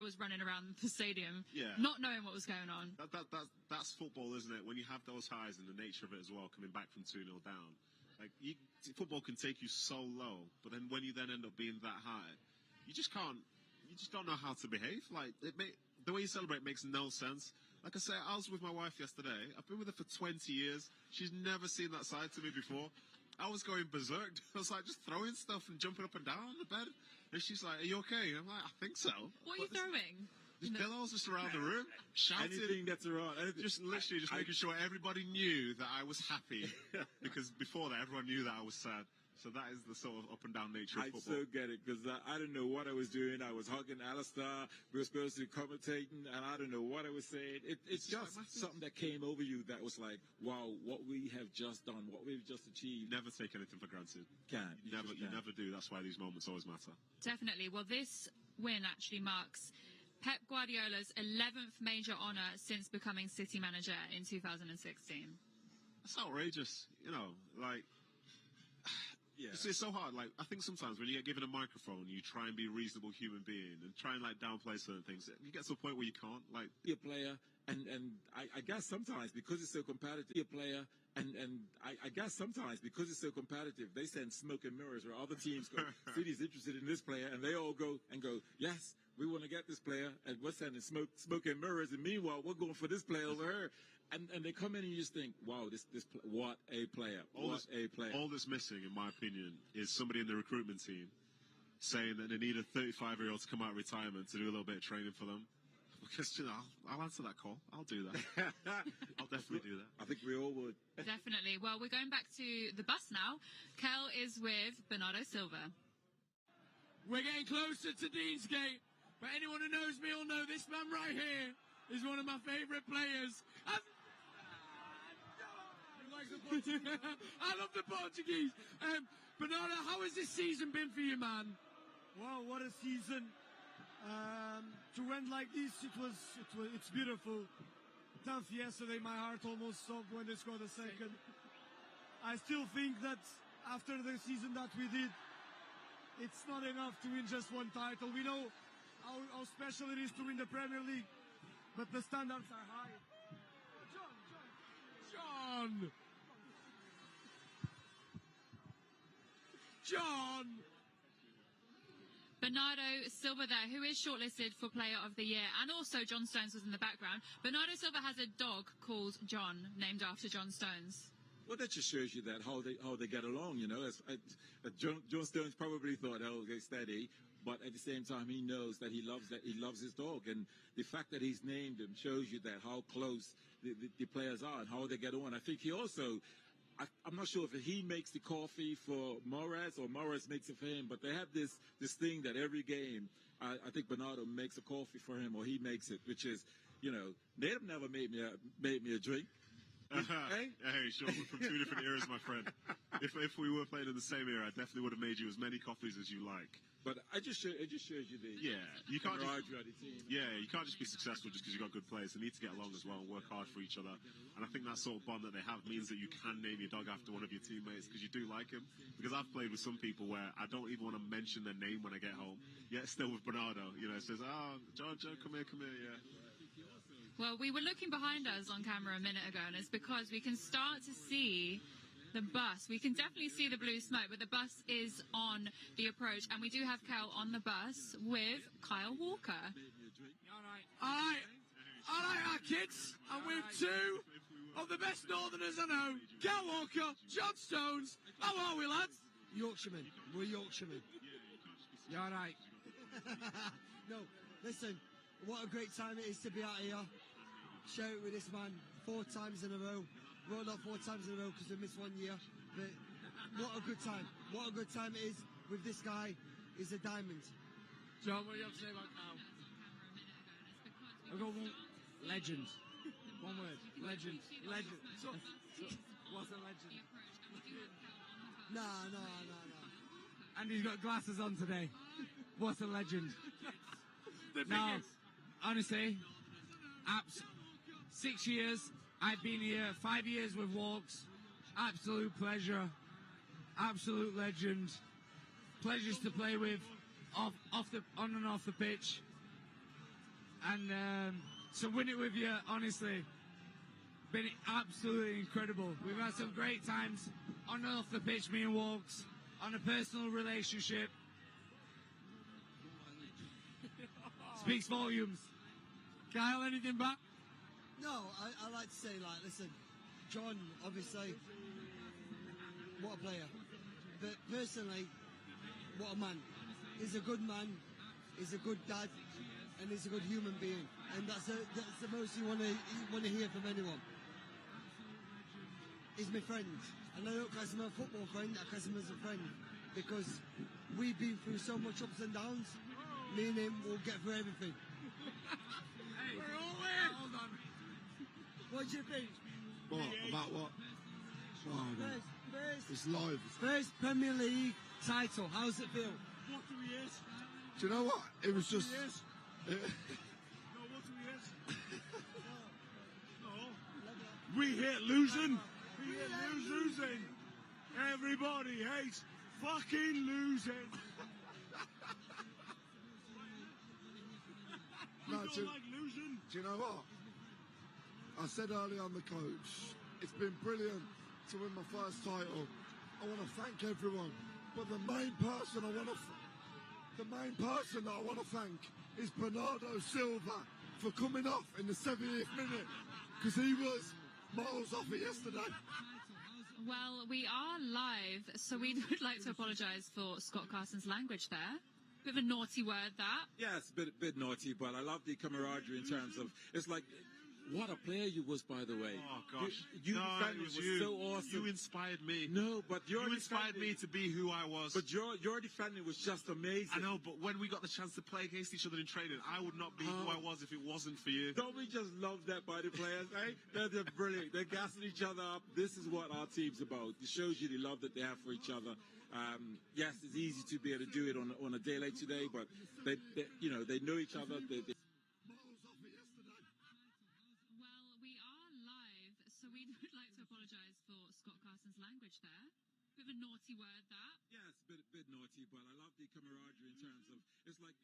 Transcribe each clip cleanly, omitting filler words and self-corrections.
hours running around the stadium, Yeah. not knowing what was going on. That's football, isn't it? When you have those highs and the nature of it as well, coming back from 2-0 down. Like, football can take you so low, but then when you then end up being that high, you just don't know how to behave. Like, the way you celebrate makes no sense. Like I say, I was with my wife yesterday. I've been with her for 20 years. She's never seen that side to me before. I was going berserk. I was like just throwing stuff and jumping up and down on the bed. And she's like, "Are you okay?" And I'm like, "I think so." What are you throwing? Just pillows just around the room, shouting. Anything that's around. Just literally just making sure everybody knew that I was happy. Because before that, everyone knew that I was sad. So that is the sort of up and down nature of I football. so get it, because I didn't know what I was doing. I was hugging Alistair. We were supposed to be commentating, and I don't know what I was saying. It's just something that came over you that was like, wow, what we have just done, what we've just achieved. Never take anything for granted. You never do. That's why these moments always matter. Definitely. Well, this win actually marks Pep Guardiola's 11th major honour since becoming City manager in 2016. That's outrageous. Like... Yeah. It's so hard. Like, I think sometimes when you get given a microphone, you try and be a reasonable human being and try and like downplay certain things. You get to a point where you can't. Like, be a player, and I guess sometimes because it's so competitive, be a player, and I guess sometimes because it's so competitive, they send smoke and mirrors where other teams go, City's interested in this player, and they all go, yes, we want to get this player, and we're sending smoke and mirrors, and meanwhile we're going for this player over here. And they come in and you just think, wow, what a player. All that's missing, in my opinion, is somebody in the recruitment team saying that they need a 35-year-old to come out of retirement to do a little bit of training for them. Because, I'll answer that call. I'll do that. I'll definitely do that. I think we all would. Definitely. Well, we're going back to the bus now. Kel is with Bernardo Silva. We're getting closer to Deansgate, but anyone who knows me will know this man right here is one of my favourite players. I love the Portuguese. Bernardo, how has this season been for you, man? Wow, what a season. To end like this, it's beautiful. Tough yesterday, my heart almost stopped when they scored a second. I still think that after the season that we did, it's not enough to win just one title. We know how special it is to win the Premier League, but the standards are high. John! Bernardo Silva there, who is shortlisted for Player of the Year, and also John Stones was in the background. Bernardo Silva has a dog called John, named after John Stones. Well, that just shows you that how they get along, John Stones probably thought, oh, okay, steady, but at the same time he knows that he loves his dog, and the fact that he's named him shows you that how close the players are and how they get on. I think he also, I'm not sure if he makes the coffee for Mahrez or Mahrez makes it for him, but they have this thing that every game, I think Bernardo makes a coffee for him or he makes it, which is, Native never made me a drink. Hey, sure, we're from two different eras, my friend. If we were playing in the same era, I definitely would have made you as many coffees as you like. But it just shows you the you can't team. You can't just be successful just because you've got good players. They need to get along as well and work hard for each other. And I think that sort of bond that they have means that you can name your dog after one of your teammates because you do like him. Because I've played with some people where I don't even want to mention their name when I get home. Yet still with Bernardo, it says, John, come here, yeah. Well, we were looking behind us on camera a minute ago, and it's because we can start to see the bus. We can definitely see the blue smoke, but the bus is on the approach, and we do have Kel on the bus with Kyle Walker. All right, kids. I'm with two of the best Northerners I know. Kel Walker, John Stones. How are we, lads? Yorkshiremen. We're Yorkshiremen. You all right? No, listen, what a great time it is to be out here. Share it with this man 4 times in a row. Well, not 4 times in a row because we missed 1 year. But what a good time. What a good time it is with this guy. He's a diamond. John, what do you have to say about Kyle? I've got one. Legend. One word. Legend. Legend. What's a legend? No. And he's got glasses on today. What's a legend? No, honestly, 6 years. I've been here 5 years with Walks. Absolute pleasure. Absolute legend. Pleasures to play with on and off the pitch. and to win it with you, honestly, been absolutely incredible. We've had some great times on and off the pitch, me and Walks, on a personal relationship. Speaks volumes. Kyle, anything back? No, I like to say, like, listen, John, obviously, what a player. But personally, what a man. He's a good man, he's a good dad, and he's a good human being. And that's the most you want to hear from anyone. He's my friend. And I don't class him as a football friend, I class him as a friend. Because we've been through so much ups and downs, me and him will get through everything. Hey, we're all in. Hold on. What do you think? What? About what? Oh, it's live. First Premier League title, how's it feel? What do we is? Do you know what? It was just... We hate losing. We hate losing. Everybody hates fucking losing. No, We don't like losing. do you know what? I said earlier on the coach, it's been brilliant to win my first title. I want to thank everyone, but the main person that I want to thank is Bernardo Silva for coming off in the 70th minute, because he was miles off it yesterday. Well, we are live, so we would like to apologise for Scott Carson's language there. Bit of a naughty word, that. Yeah, it's a bit naughty, but I love the camaraderie in terms of, it's like, what a player you was, by the way. Oh gosh, You no, defending it was was you. so awesome. You inspired me. No, but You inspired me to be who I was. But your defending was just amazing. I know, but when we got the chance to play against each other in training, I would not be who I was if it wasn't for you. Don't we just love that by the players, eh? They're brilliant. They're gassing each other up. This is what our team's about. It shows you the love that they have for each other. Yes, it's easy to be able to do it on a day like today, but they know each other. Well, we are live, so we would like to apologise for Scott Carson's language there. Bit of a naughty word, that. Yeah, it's a bit naughty, but I love the camaraderie in terms of, it's like,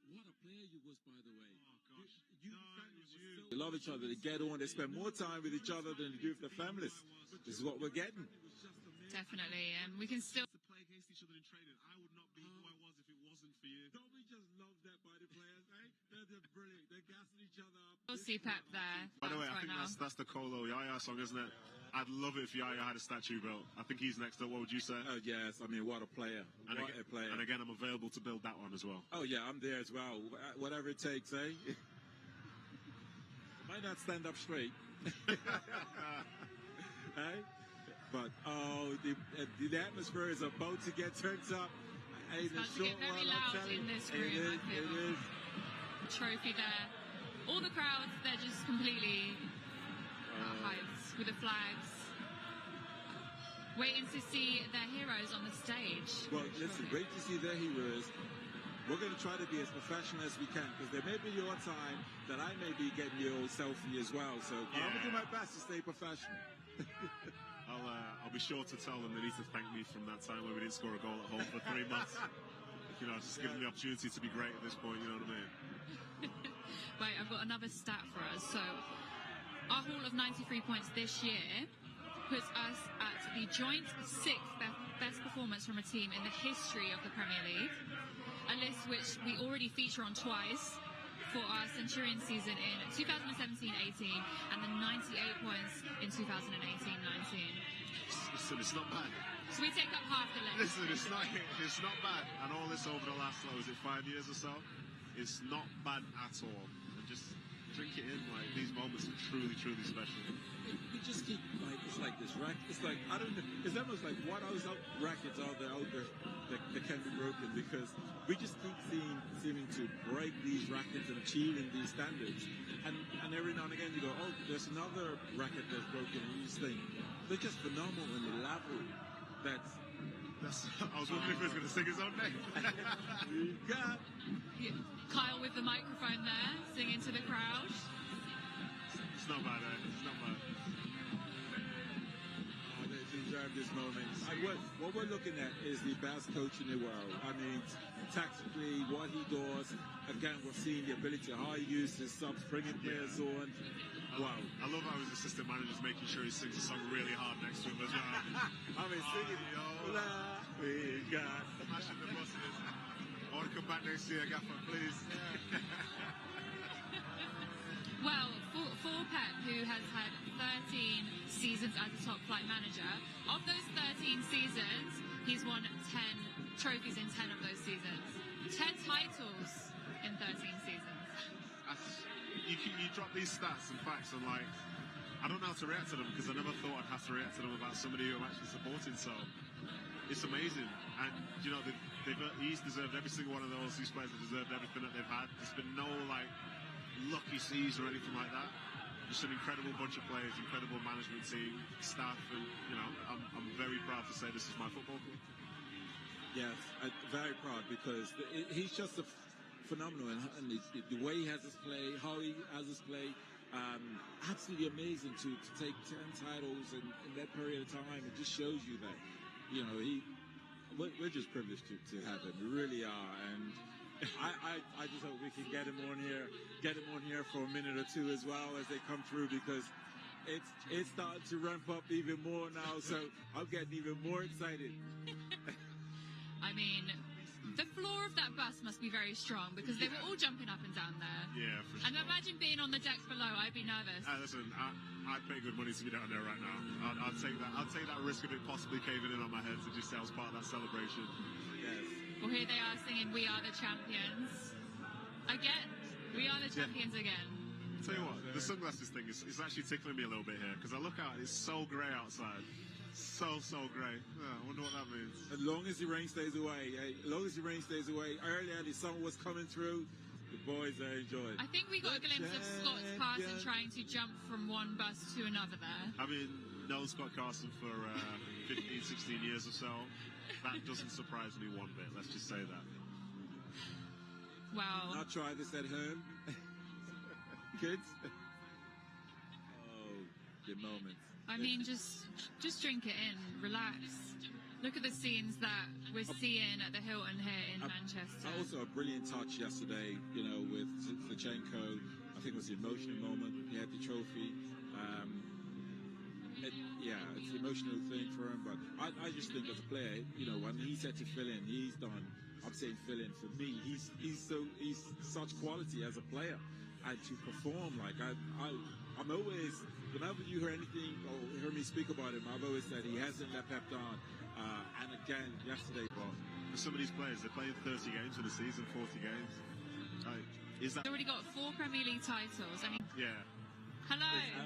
what a player you was, by the way. Oh gosh, You no, it was you. They love each other. They get on. They spend more time with each other than they do with their families. This is what we're getting. Definitely, and we can still... To play against each other in training, I would not be who I was if it wasn't for you. Don't we just love that by the players, eh? They're brilliant. They're gassing each other up. We'll see Pep there. By the way, I right think now. that's the Colo Yaya song, isn't it? I'd love it if Yaya had a statue built. I think he's next up. What would you say? Oh, yes. I mean, what a player. And What again, a player. and again, I'm available to build that one as well. Oh, yeah, I'm there as well. Whatever it takes, eh? Might not stand up straight. Hey? But, the atmosphere is about to get turned up. It's about to get very loud in this room, I feel. It is. Trophy there. All the crowds, they're just completely hyped with the flags. Waiting to see their heroes on the stage. Well, listen, wait to see their heroes. We're going to try to be as professional as we can, because there may be your time that I may be getting your old selfie as well. So I'm going to do my best to stay professional. I'll be sure to tell them they need to thank me from that time where we didn't score a goal at home for 3 months. Just give them the opportunity to be great at this point, you know what I mean? Wait, I've got another stat for us. So, our haul of 93 points this year puts us at the joint 6th best performance from a team in the history of the Premier League. A list which we already feature on twice for our Centurion season in 2017-18 and the 98 points in 2018-19. Listen, it's not bad. So we take up half the list. Listen, it's not bad. And all this over the last, was it 5 years or so? It's not bad at all. And just drink it in, like, these moments are truly, truly special. We just keep, like, it's like this racket. It's like, I don't know, it's almost like what else rackets are there out there that can be broken, because we just keep seeming to break these rackets and achieving these standards. And every now and again you go, oh, there's another racket that's broken, and you just think, they're just phenomenal in the level I was wondering if he was going to sing his own name. We got Kyle with the microphone there, singing to the crowd. It's not bad, eh? It's not bad. They deserve this moment. What we're looking at is the best coach in the world. I mean, tactically, what he does. Again, we're seeing the ability, how he uses subs, bringing players on. Wow. I love how his assistant manager's making sure he sings a song really hard next to him as well. I mean, singing, La Liga. Smashing the buses. I want to come back next year, Gaffer, please. Well, for Pep, who has had 13 seasons as a top flight manager, of those 13 seasons, he's won 10 trophies in 10 of those seasons. 10 titles in 13 seasons. You drop these stats and facts and like, I don't know how to react to them because I never thought I'd have to react to them about somebody who I'm actually supporting. So it's amazing, and you know he's deserved every single one of those. These players have deserved everything that they've had. There's been no like lucky seas or anything like that. Just an incredible bunch of players, incredible management team, staff, and you know I'm very proud to say this is my football club. Yes, very proud because he's just a phenomenal, and the way he has us play, how he has us play, absolutely amazing to take 10 titles in that period of time. It just shows you that, you know, we're just privileged to have him. We really are, and I just hope we can get him on here for a minute or two as well as they come through, because it's starting to ramp up even more now, so I'm getting even more excited. I mean, the floor of that bus must be very strong because they were all jumping up and down there. Yeah, for sure. And imagine being on the deck below. I'd be nervous. Listen, I'd pay good money to be down there right now. I'd take that. I'd take that risk of it possibly caving in on my head to just say I was part of that celebration. Yes. Well, here they are singing "We Are the Champions" again. We are the champions again. I'll tell you what, the sunglasses thing is actually tickling me a little bit here because I look out, it's so grey outside. So grey. I wonder what that means. As long as the rain stays away, earlier the sun was coming through, the boys are enjoying. I think we got a glimpse of Scott Carson trying to jump from one bus to another there. I mean, known Scott Carson for 15, 16 years or so. That doesn't surprise me one bit, let's just say that. Wow. I'll try this at home. Kids? Oh, the moments. I mean, just drink it in, relax. Look at the scenes that we're seeing at the Hilton here in Manchester. Also a brilliant touch yesterday, you know, with Zinchenko. I think it was the emotional moment. He had the trophy. It's an emotional thing for him. But I just think as a player, you know, when he said to fill in, he's done. I'm saying fill in for me. He's such quality as a player, and to perform like I'm always. Whenever you hear anything or hear me speak about him, I've always said he hasn't let Pep down. And again, yesterday, for some of these players, they're playing 30 games in a season, 40 games. Is that? He's already got 4 Premier League titles. I mean, yeah. Hello. It's